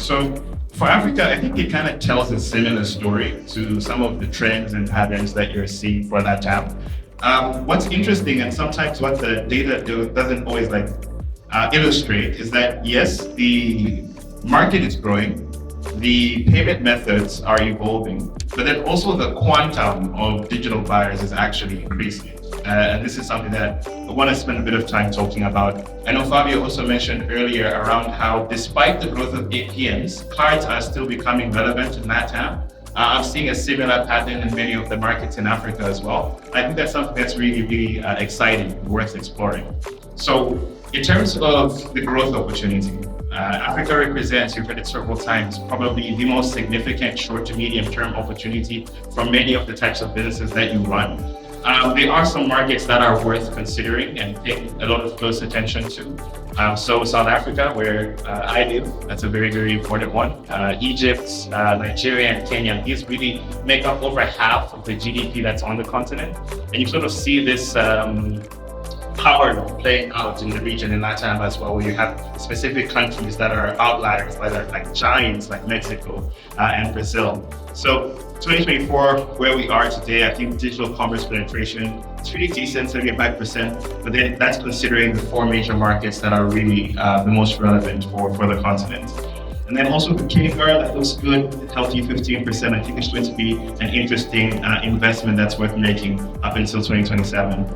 So for Africa, I think it kind of tells a similar story to some of the trends and patterns that you're seeing for that tab. What's interesting, and sometimes what the data doesn't always illustrate, is that yes, the market is growing, the payment methods are evolving, but then also the quantum of digital buyers is actually increasing. And this is something that I want to spend a bit of time talking about. I know Fabio also mentioned earlier around how despite the growth of APMs, cards are still becoming relevant in LATAM. I'm seeing a similar pattern in many of the markets in Africa as well. I think that's something that's really exciting, worth exploring. So in terms of the growth opportunity, Africa represents, you've heard it several times, probably the most significant short to medium term opportunity for many of the types of businesses that you run. There are some markets that are worth considering and paying a lot of close attention to. So South Africa, where I live, that's a very important one. Egypt, Nigeria, and Kenya, these really make up over half of the GDP that's on the continent. And you sort of see this power playing out in the region in LATAM as well, where you have specific countries that are outliers, like giants like Mexico and Brazil. So 2024, where we are today, I think digital commerce penetration is pretty decent, 75%, but then that's considering the four major markets that are really the most relevant for the continent. And then also the CAGR, that looks good, healthy 15%. I think it's going to be an interesting investment that's worth making up until 2027.